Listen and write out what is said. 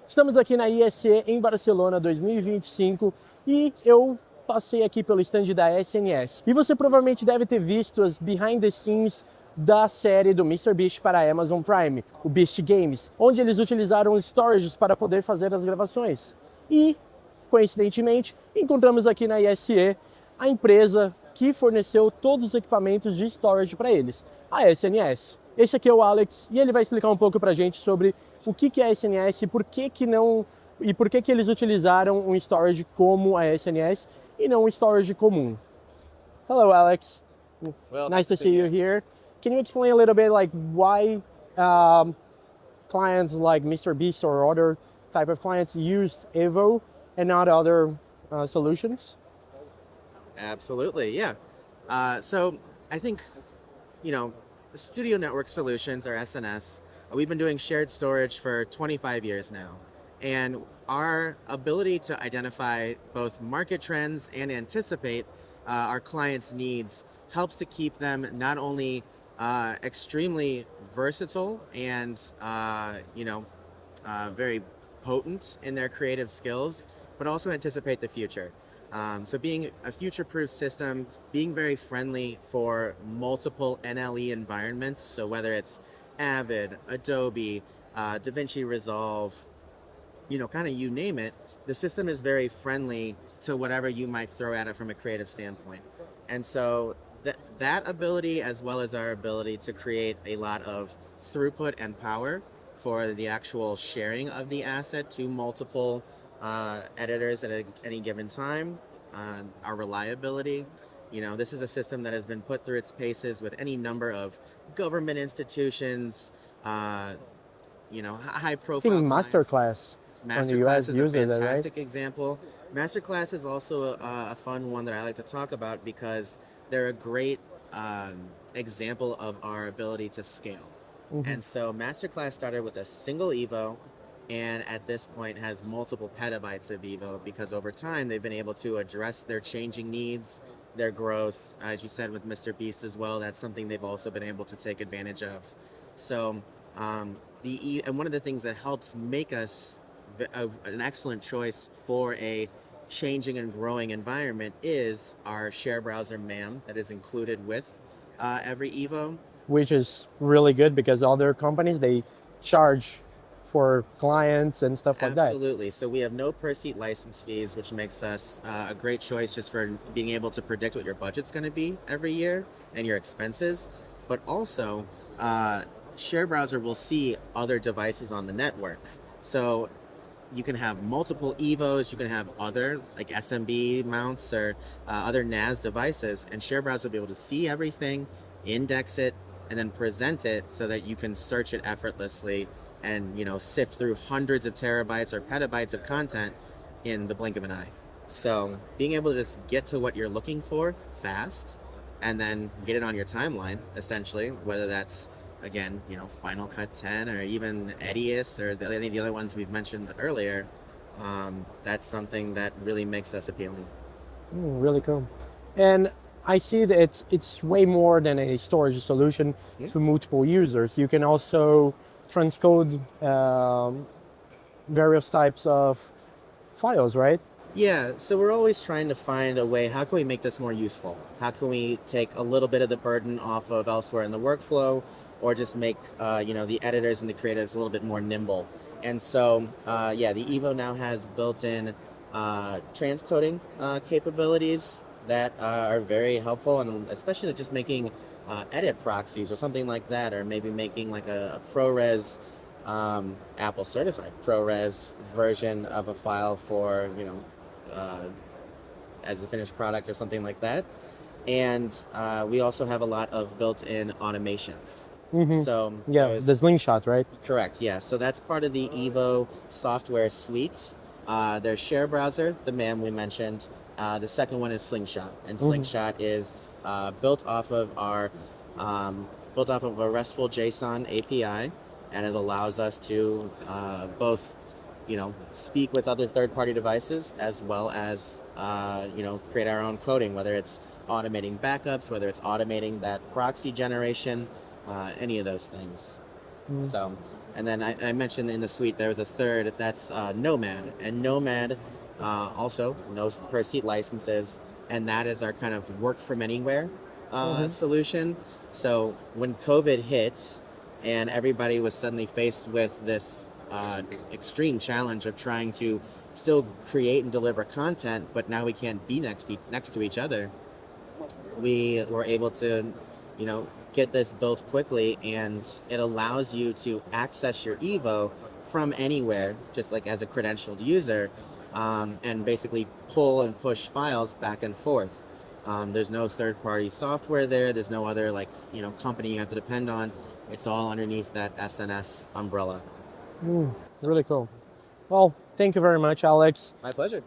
Estamos aqui na ISE em Barcelona 2025 e eu passei aqui pelo stand da SNS. E você provavelmente deve ter visto as behind the scenes da série do MrBeast para a Amazon Prime, o Beast Games, onde eles utilizaram storages para poder fazer as gravações. E, coincidentemente, encontramos aqui na ISE a empresa que forneceu todos os equipamentos de storage para eles, a SNS. Esse aqui é o Alex e ele vai explicar um pouco para a gente sobre o que é a SNS, por que não e por que eles utilizaram um storage como a SNS e não um storage comum. Hello, Alex. Well, Nice to see you here. Can you explain a little bit like why clients like MrBeast or other type of clients used Evo and not other solutions? Absolutely, yeah. So I think, Studio Network Solutions, or SNS, we've been doing shared storage for 25 years now. And our ability to identify both market trends and anticipate our clients' needs helps to keep them not only extremely versatile and, very potent in their creative skills, but also anticipate the future. So being a future-proof system, being very friendly for multiple NLE environments, so whether it's Avid, Adobe, DaVinci Resolve, kind of you name it, the system is very friendly to whatever you might throw at it from a creative standpoint. And so that ability, as well as our ability to create a lot of throughput and power for the actual sharing of the asset to multiple editors at any given time, our reliability. This is a system that has been put through its paces with any number of government institutions, high I profile think Masterclass on the US Masterclass is a uses it, right? fantastic example. Masterclass is also a fun one that I like to talk about because they're a great example of our ability to scale. And so Masterclass started with a single Evo, and at this point has multiple petabytes of Evo because over time they've been able to address their changing needs, their growth. As you said with MrBeast as well, that's something they've also been able to take advantage of. So and one of the things that helps make us an excellent choice for a changing and growing environment is our share browser MAM that is included with every Evo. Which is really good because other companies, they charge for clients and stuff like that. Absolutely. So we have no per seat license fees, which makes us a great choice just for being able to predict what your budget's going to be every year and your expenses. But also, Share Browser will see other devices on the network. So you can have multiple Evos, you can have other like SMB mounts or other NAS devices, and Share Browser will be able to see everything, index it, and then present it so that you can search it effortlessly and sift through hundreds of terabytes or petabytes of content in the blink of an eye. So being able to just get to what you're looking for fast and then get it on your timeline, essentially, whether that's again, Final Cut 10 or even Edius or any of the other ones we've mentioned earlier, that's something that really makes us appealing. Really cool. And I see that it's way more than a storage solution to multiple users. You can also transcode various types of files, right? Yeah, so we're always trying to find a way, how can we make this more useful? How can we take a little bit of the burden off of elsewhere in the workflow, or just make the editors and the creatives a little bit more nimble? And so, the Evo now has built-in transcoding capabilities that are very helpful, and especially just making edit proxies or something like that, or maybe making like a ProRes, Apple certified ProRes version of a file for, as a finished product or something like that. And we also have a lot of built-in automations. So the slingshot, right? Correct, yeah. So that's part of the Evo software suite. There's Share Browser, the MAM we mentioned. The second one is Slingshot, and Slingshot is built off of a RESTful JSON API, and it allows us to both, speak with other third-party devices as well as, create our own coding, whether it's automating backups, whether it's automating that proxy generation, any of those things. So And then I mentioned in the suite there was a third, that's Nomad. And Nomad also knows per seat licenses, and that is our kind of work from anywhere solution. So when COVID hit and everybody was suddenly faced with this extreme challenge of trying to still create and deliver content, but now we can't be next to each other, we were able to, get this built quickly, and it allows you to access your Evo from anywhere, just like as a credentialed user, and basically pull and push files back and forth. There's no third-party software there. There's no other company you have to depend on. It's all underneath that SNS umbrella. It's really cool. Well, thank you very much, Alex. My pleasure.